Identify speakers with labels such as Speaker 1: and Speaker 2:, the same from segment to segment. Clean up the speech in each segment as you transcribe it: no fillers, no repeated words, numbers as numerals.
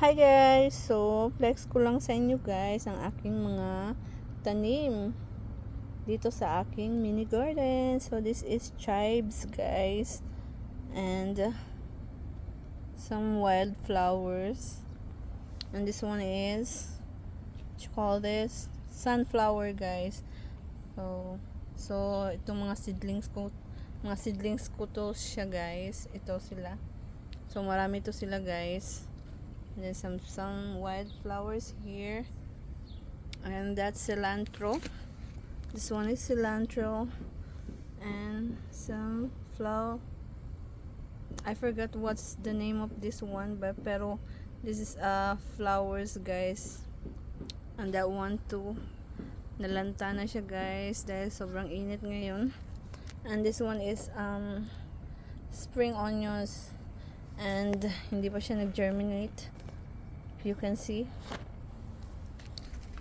Speaker 1: Hi guys! So, flex ko lang sa inyo guys ang aking mga tanim dito sa aking mini garden. So, this is chives guys. And some wild flowers. And this one is, what you call this? Sunflower guys. So itong mga seedlings ko to siya guys. Ito sila. So, marami to sila guys. And then some wildflowers here, and that's cilantro. This one is cilantro, and some flower. I forgot what's the name of this one, pero this is flowers guys. And that one too, nalanta na siya guys dahil sobrang init ngayon. And this one is spring onions, and hindi pa siya nag-germinate, you can see.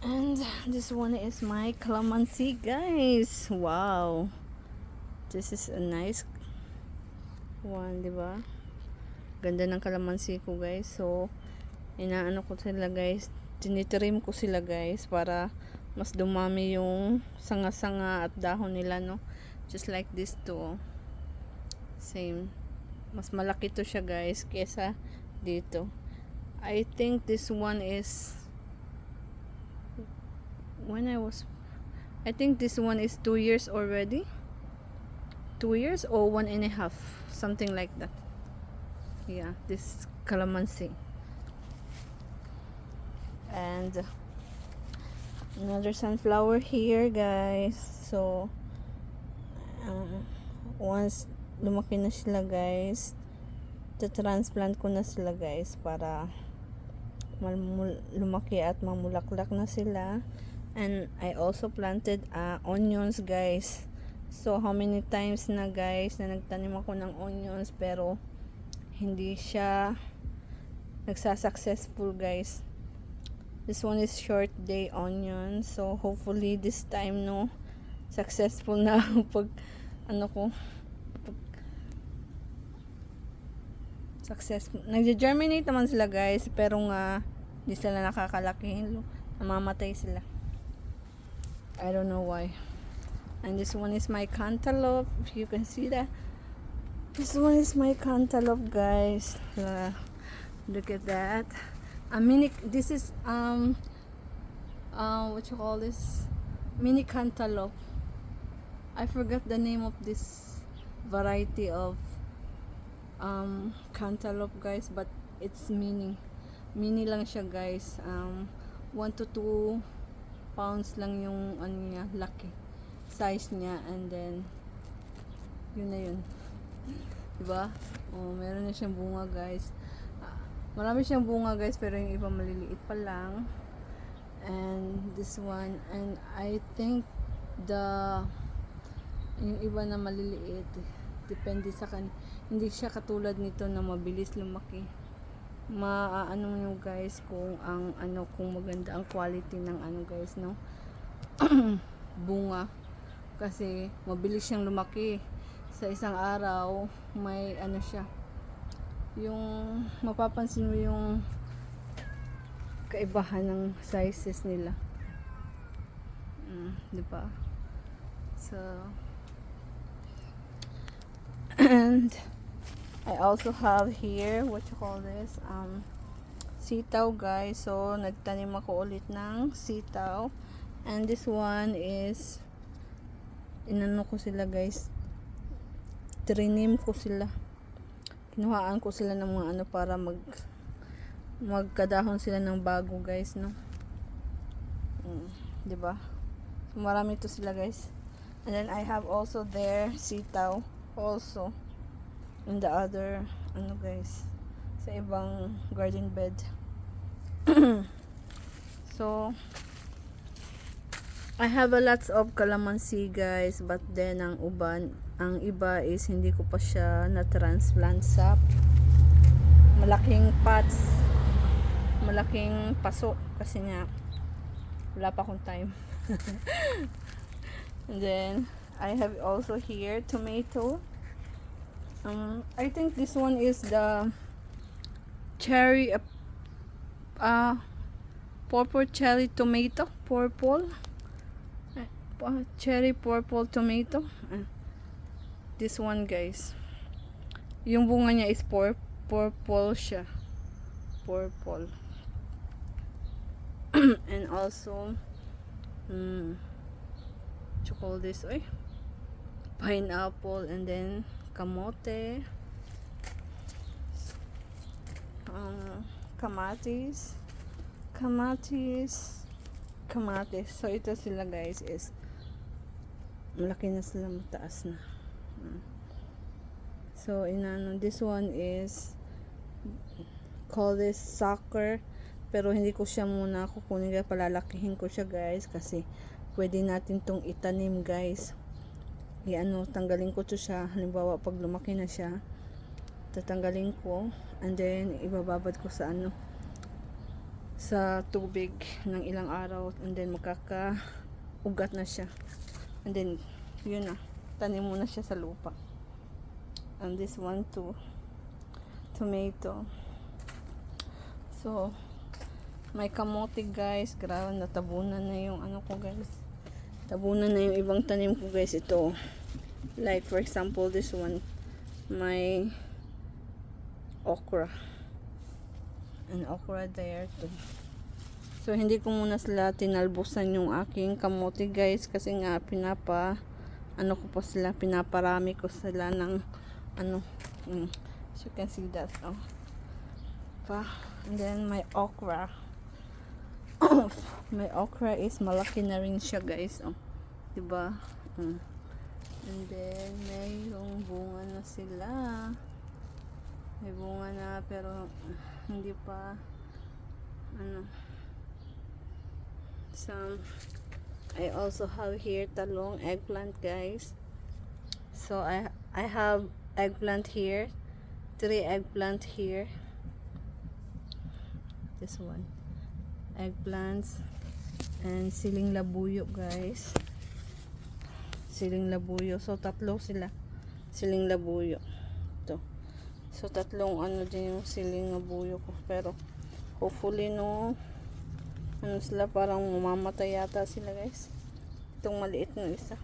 Speaker 1: And this one is my calamansi guys. Wow, this is a nice one, diba? Ganda ng calamansi ko guys. So inaano ko sila guys, tinitrim ko sila guys para mas dumami yung sanga-sanga at dahon nila, no? Just like this too, same, mas malaki to siya guys kesa dito. I think this one is I think this one is 2 years already. 2 years or 1.5, something like that. Yeah, this calamansi. And another sunflower here guys. So once lumaki na sila guys, transplant ko na sila guys para lumaki at mamulaklak na sila. And I also planted onions guys. So how many times na guys na nagtanim ako ng onions pero hindi siya nagsasuccessful guys. This one is short day onion, so hopefully this time, no, successful na pag successful. Nagge-germinate naman sila guys, pero nga di sila nakakalaki, namamatay sila. I don't know why. And this one is my cantaloupe, if you can see that. This one is my cantaloupe guys. Look at that. This is what you call this, mini cantaloupe. I forgot the name of this variety of cantaloupe guys, but it's mini lang siya guys. 1 to 2 pounds lang yung niya, laki size niya. And then yun na yun, diba? Meron na siyang bunga guys. Marami siyang bunga guys, pero yung iba maliliit pa lang. And this one, and I think yung iba na maliliit, depende sa hindi siya katulad nito na mabilis lumaki. Maano nyo guys kung kung maganda ang quality ng guys, no? Bunga, kasi mabilis siyang lumaki. Sa isang araw may siya, yung mapapansin mo yung kaibahan ng sizes nila. Diba? So and I also have here, what you call this, sitaw guys. So nagtanim ako ulit ng sitaw. And this one is, inano ko sila guys, trinim ko sila, kinuhaan ko sila ng mga para magkadahon sila ng bago guys, no? Diba? So, marami to sila guys. And then I have also there sitaw also in the other guys, sa ibang garden bed. So I have a lots of calamansi guys, but then ang iba is hindi ko pa siya na transplant sa malaking pots, malaking paso, kasi nga wala pa akong time. And then I have also here tomato. I think this one is the cherry purple cherry tomato. Purple. Cherry purple tomato. This one guys. Yung bunga niya is purple siya. Purple. And also to call this pineapple, and then kamote, kamatis. So ito sila guys is malaki na sila, mataas na. So this one is call this sucker, pero hindi ko siya muna kukunin, palalakihin ko siya guys, kasi pwede natin tong itanim guys. Tanggalin ko to siya. Halimbawa pag lumaki na siya, tatanggalin ko, and then ibababad ko sa sa tubig ng ilang araw, and then magkakaugat na siya, and then yun na, tanim mo na siya sa lupa. And this one too, tomato. So may kamote guys, grabe, natabunan na yung ko guys, tabunan na yung ibang tanim ko guys. Ito, like for example this one, may okra, and okra there too. So hindi ko muna sila tinalbusan yung aking kamote guys, kasi nga pinaparami ko sila ng so you can see that. And then my okra. My okra is malaki na rin siya guys, diba? And then mayroong bunga na sila, may bunga na, pero hindi pa I also have here talong, eggplant guys. So I have eggplant here, 3 eggplant here. This one, eggplants, and siling labuyo guys, siling labuyo. So tatlo sila, siling labuyo to. So tatlong din yung siling labuyo ko, pero hopefully sila, parang mamamatay yata sila guys, itong maliit na isa.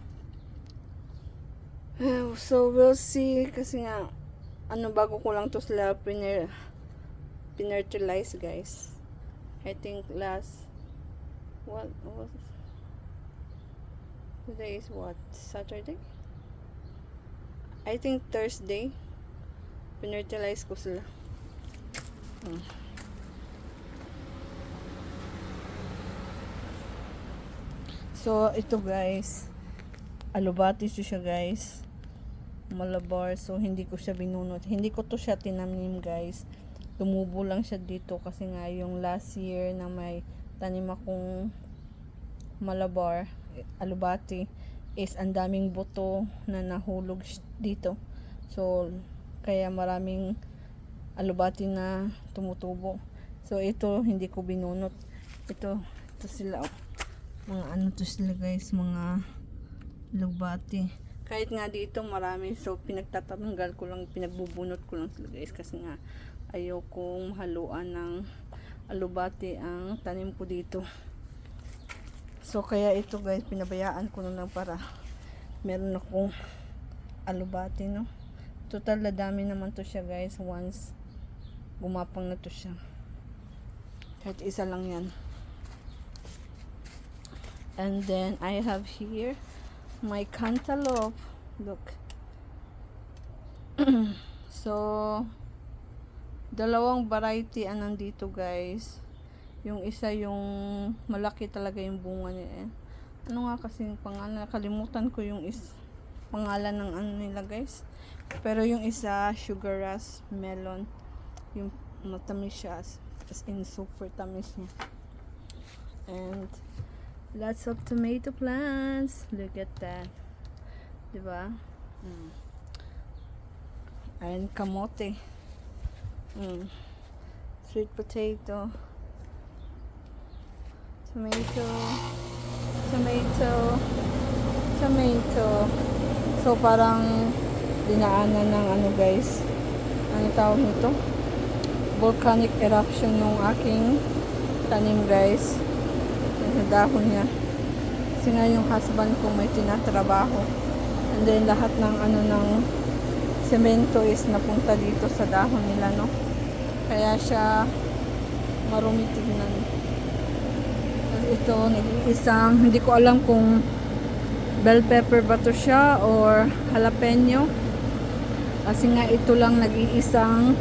Speaker 1: So we'll see, kasi nga bago ko lang to sila pinertilize guys. I think what today is what, Saturday? I think Thursday pinertilize ko sila. So ito guys, alubati siya guys, Malabar. So hindi ko siya binunot, hindi ko to siya tinanim guys, tumubo lang siya dito, kasi nga yung last year na may tanim akong Malabar, alubati, is ang daming buto na nahulog dito. So kaya maraming alubati na tumutubo. So ito hindi ko binunot. Ito sila mga to sila guys, mga alubati. Kahit nga dito marami, so pinagtatanggal ko lang, pinagbubunot ko lang sila guys, kasi nga ayokong haluan ng alubati ang tanim ko dito. So kaya ito guys, pinabayaan ko na lang para meron akong alubati, Total na dami naman to siya guys, once gumapang na to siya. Kahit isa lang yan. And then I have here my cantaloupe. Look. So dalawang variety ang nandito guys. Yung isa yung malaki talaga yung bunga niya. Ano nga kasi pangalan, nakalimutan ko yung pangalan ng nila guys. Pero yung isa, sugar rush melon, yung matamis siya, as in super tamis niya. And lots of tomato plants. Look at that, diba? And kamote, sweet potato, tomato. So parang dinaanan ng guys, ano tawag nito, volcanic eruption yung aking tanim guys. Yung dahon niya. Kasi nga yung husband ko may tinatrabaho. And then lahat ng ng semento is napunta dito sa dahon nila, no? Kaya siya marumi tignan. Ito, nag-iisang, hindi ko alam kung bell pepper ba to siya or jalapeno. Kasi nga ito lang nag-iisang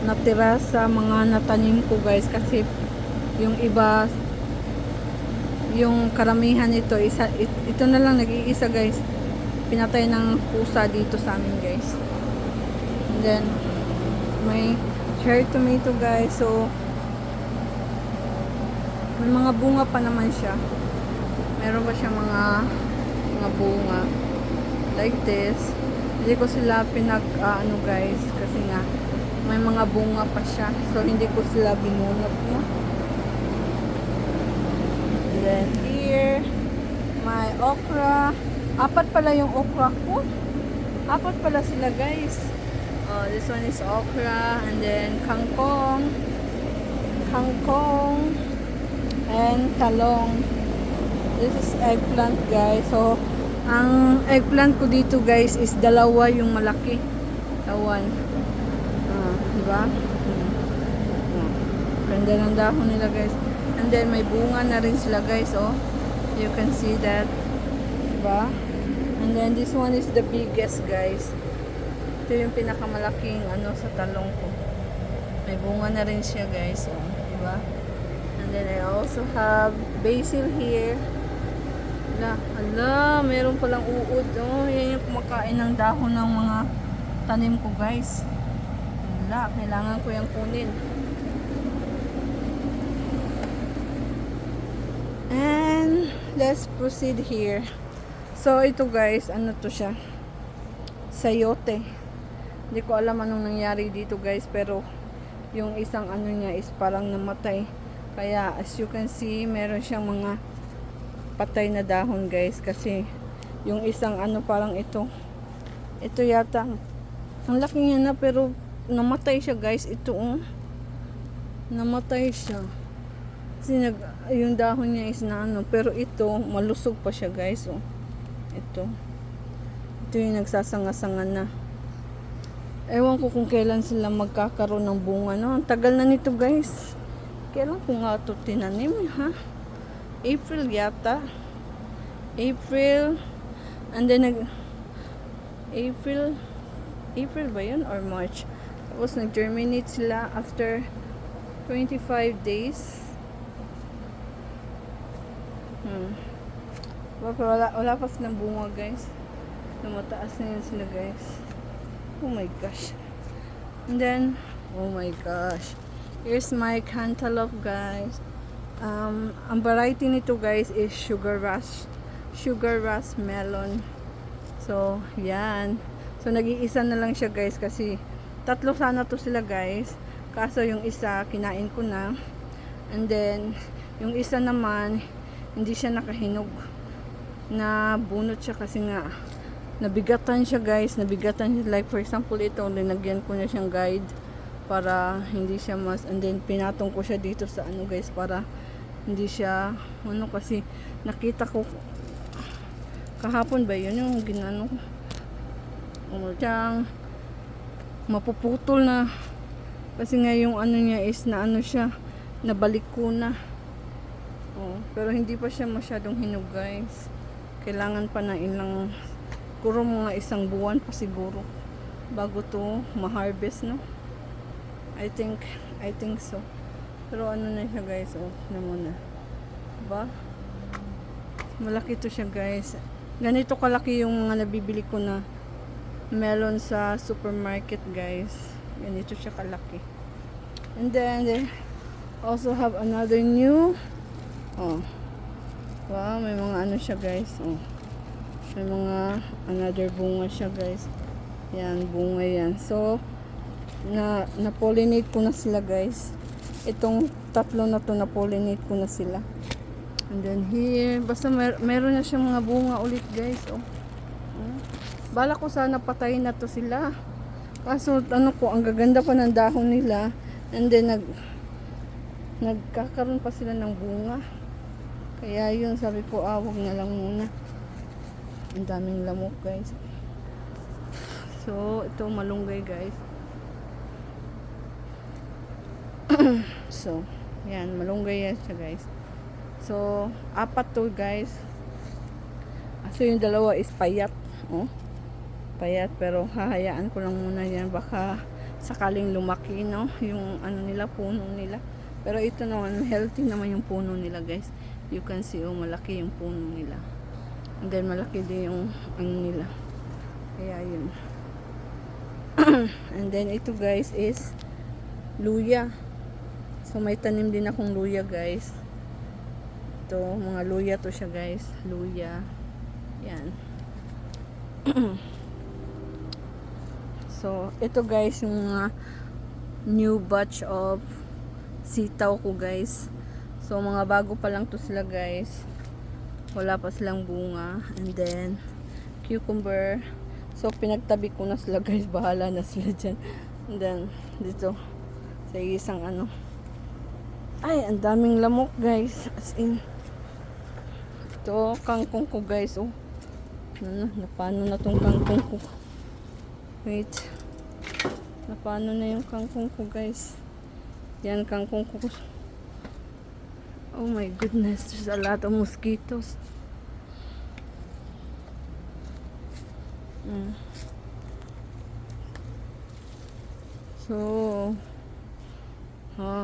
Speaker 1: natira sa mga natanim ko guys. Kasi yung iba, yung karamihan ito, ito na lang nag-iisa guys. Pinatay ng pusa dito sa amin guys. And then, may cherry tomato guys. So, may mga bunga pa naman siya. Meron pa siya mga bunga like this. Hindi ko sila guys kasi nga may mga bunga pa siya. So hindi ko sila binunot, no? And then here may okra. 4 pala yung okra ko. 4 pala sila guys. This one is okra and then kangkong and talong. This is eggplant guys. So, ang eggplant ko dito guys is 2 yung malaki. Tawan. Diba? Ganda ng dahon nila guys. And then, may bunga na rin sila guys. Oh. You can see that. Diba? And then, this one is the biggest guys. Ito yung pinakamalaking sa talong ko. May bunga na rin siya guys. Oh. Diba? And then I also have basil here. Hala, meron palang uod. Oh, yan yung kumakain ng dahon ng mga tanim ko guys. Hala, kailangan ko yung kunin. And let's proceed here. So ito guys, ano to siya? Sayote. Hindi ko alam anong nangyari dito guys, pero yung isang niya is parang namatay. Kaya as you can see, meron siyang mga patay na dahon guys. Kasi yung isang parang ito yata ang laki niya na, pero namatay siya guys. Ito namatay siya kasi yung dahon niya is pero ito malusog pa siya guys. Ito yung nagsasanga-sanga na. Ewan ko kung kailan sila magkakaroon ng bunga, no? Ang tagal na nito guys. Kailan ko nga ito tinanim, ha? April yata. April. And then April ba yun? Or March. Tapos nag-germinate sila after 25 days. Wala pa silang bunga guys. Lumataas na yun sila guys. Oh my gosh. And then, oh my gosh. Here's my cantaloupe guys. Ang variety nito guys is sugar rush melon. So, yan. So, nag-iisa na lang siya guys kasi 3 sana to sila guys. Kaso yung isa, kinain ko na. And then, yung isa naman, hindi siya nakahinog. Nabunot siya kasi nga, nabigatan siya guys. Nabigatan siya. Like for example, ito, linagyan ko na siyang guide para hindi siya and then pinatong ko siya dito sa guys para hindi siya kasi nakita ko kahapon ba yun yung ginano siyang mapuputol na kasi nga yung niya is na siya nabalik ko na. Pero hindi pa siya masyadong hinog guys. Kailangan pa na ilang siguro mga 1 buwan pa siguro bago to ma-harvest, no? I think so. Pero na siya guys, na muna. Diba? Malaki to siya guys. Ganito kalaki yung mga nabibili ko na melon sa supermarket guys. Ganito siya kalaki. And then they also have another new. Wow, may mga siya guys. May mga another bunga siya guys. Yan, bunga yan. So, na-pollinate ko na sila guys. Itong 3 na to na-pollinate ko na sila. And then here, basta meron na siyang mga bunga ulit guys. Bala ko sana patayin na to sila. Kaso ang gaganda pa ng dahon nila. And then nagkakaroon pa sila ng bunga. Kaya yun, sabi ko, wag na lang muna. Ang daming lamok guys. So, ito malunggay guys. So, yan, malunggay yan siya guys. So, 4 to guys. So, yung dalawa is payat. Oh, payat, pero hahayaan ko lang muna yan. Baka sakaling lumaki, no? Yung ano nila, puno nila. Pero ito naman, healthy naman yung puno nila guys. You can see, oh, malaki yung puno nila. And then, malaki din yung ano nila. Kaya yun. And then, ito guys is luya. So, may tanim din akong luya guys. Ito, mga luya to siya guys. Luya. Yan. So, ito guys, yung mga new batch of sitaw ko guys. So, mga bago pa lang to sila guys. Wala pa silang bunga. And then, cucumber. So, pinagtabi ko na sila guys. Bahala na sila dyan. And then, dito, sa isang ano. Ay, ang daming lamok guys. As in, ito, kangkong ko guys. Oh, napano na tong kangkong ko. Wait. Napano na yung kangkong ko guys. Yan, kangkong ko. Oh my goodness, there's a lot of mosquitoes.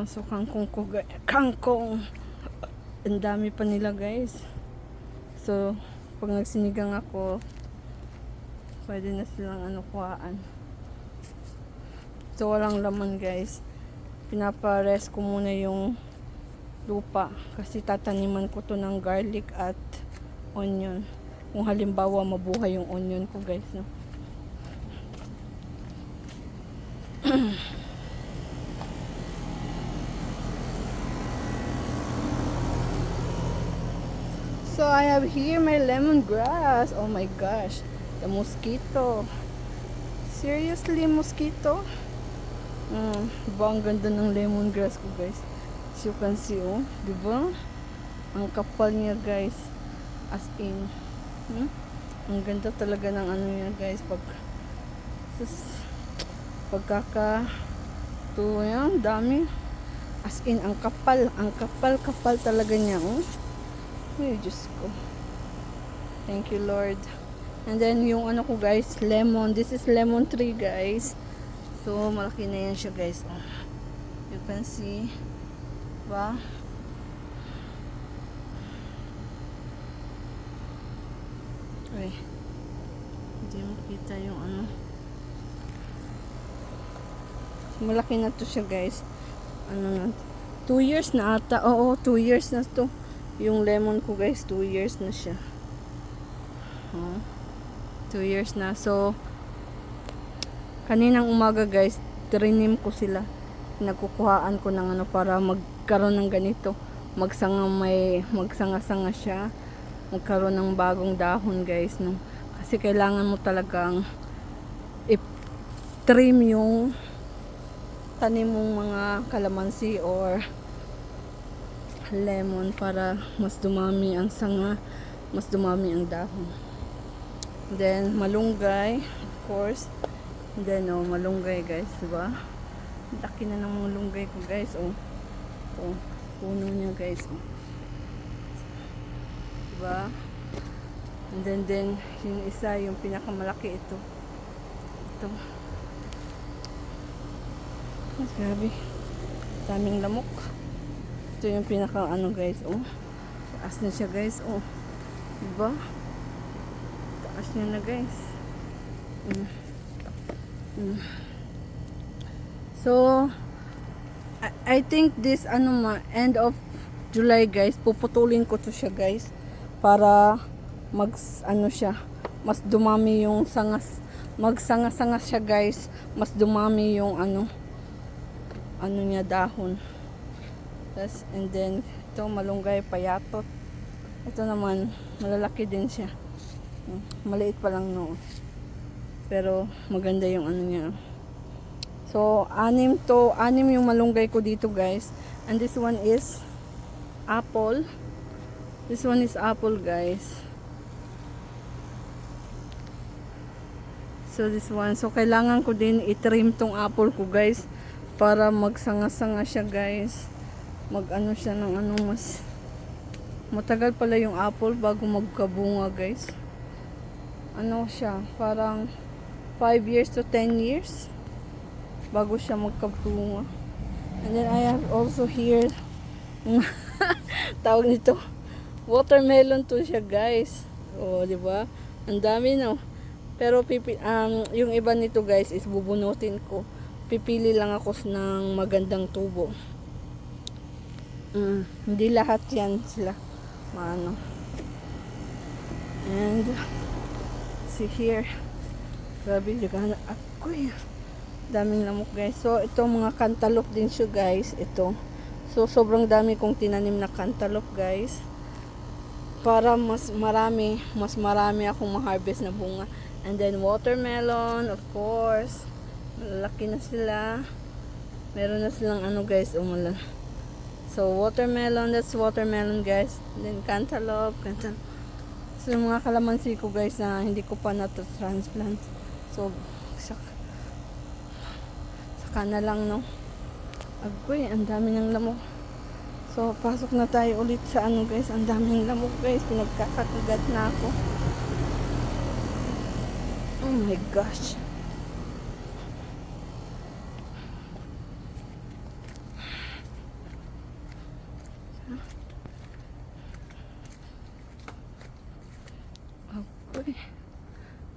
Speaker 1: So kangkong ko guys. Kangkong. Ang dami pa nila guys. So, pag nagsinigang ako, pwede na silang ano kuhaan. So, walang laman guys. Pinapares ko muna yung lupa. Kasi tataniman ko to ng garlic at onion. Kung halimbawa mabuhay yung onion ko guys. No? So, I have here my lemongrass. Oh my gosh. The mosquito. Seriously, mosquito? Diba ang ganda ng lemongrass ko guys. As you can see, oh. Diba? Ang kapal niya guys. As in. Ang ganda talaga ng ano niya guys. Ito yan, dami. As in, ang kapal. Ang kapal talaga niya, oh. Ay, Diyos ko. Thank you, Lord. And then, yung ano ko, guys, lemon. This is lemon tree, guys. So, malaki na yan siya, guys. Oh. You can see. Diba? Ay. Hindi makita yung ano. Malaki na to siya, guys. Ano na. 2 years na ata. Oo, 2 years na to. Yung lemon ko guys, 2 years na siya. 2 years na. So, kaninang umaga guys, trinim ko sila. Nagkukuhaan ko ng ano para magkaroon ng ganito. Magsanga-sanga siya. Magkaroon ng bagong dahon guys. No? Kasi kailangan mo talagang i-trim yung tanim mong mga kalamansi or lemon para mas dumami ang sanga, mas dumami ang dahon. Then malunggay, of course. Then malunggay guys, diba? Laki na ng malunggay ko guys. Oh, puno niya guys. Oh. Diba? And then yung isa, yung pinakamalaki ito. Mas grabe. Daming lamok. Ito yung pinaka ano guys, oh. Taas na siya guys, oh. Diba? Taas niya na guys. So, I think this end of July guys, puputulin ko to siya guys. Para mas dumami yung magsanga-sanga siya guys. Mas dumami yung niya dahon. And then ito malunggay payatot. Ito naman malalaki din siya. Maliit pa lang no. Pero maganda yung ano niya. So, anim yung malunggay ko dito, guys. And this one is apple. This one is apple, guys. So, this one. So, kailangan ko din i-trim tong apple ko, guys. Para magsanga-sanga siya, guys. Mag-ano siya ng ano mas... Matagal pala yung apple bago magkabunga, guys. Ano siya? Parang 5 years to 10 years bago siya magkabunga. And then I have also here tawag nito watermelon to siya, guys. Oh, di ba? Ang dami, no. Pero yung iba nito, guys, is bubunutin ko. Pipili lang ako ng magandang tubo. Hindi lahat yan sila maano. And see here, grabe, nagana ako eh. Daming lamok, guys. So ito mga cantaloupe din siya, guys. Ito, so sobrang dami kong tinanim na cantaloupe, guys, para mas marami akong ma-harvest na bunga. And then watermelon, of course, malaki na sila. Meron na silang ano, guys, umulan. So watermelon, that's watermelon, guys. Then cantaloupe. So yung mga kalamansi ko, guys, na hindi ko pa na-transplant. So saka na lang, no. Agoy, ang dami ng lamok. So pasok na tayo ulit sa ano, guys. Ang daming lamok, guys. Pinagkakagat na ako. Oh my gosh. Agoy,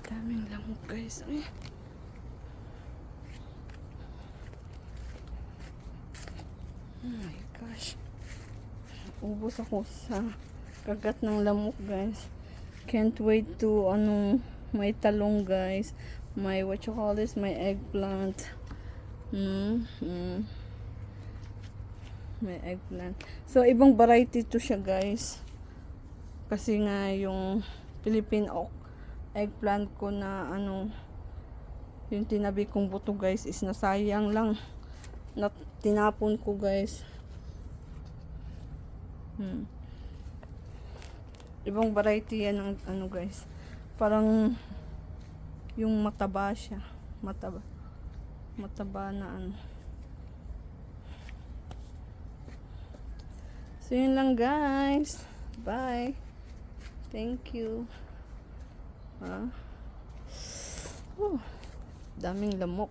Speaker 1: daming lamok, guys. Ay. Oh my gosh. Ubos ako sa kagat ng lamok, guys. Can't wait to may talong, guys. My what you call this? My eggplant. May eggplant. So ibang variety to siya, guys. Kasi nga yung Philippine eggplant ko na yung tinabi kong buto, guys, is nasayang lang. Tinapon ko, guys. Ibang variety yan ng guys. Parang yung mataba siya. Mataba na . So yun lang, guys. Bye. Thank you. Daming lamok.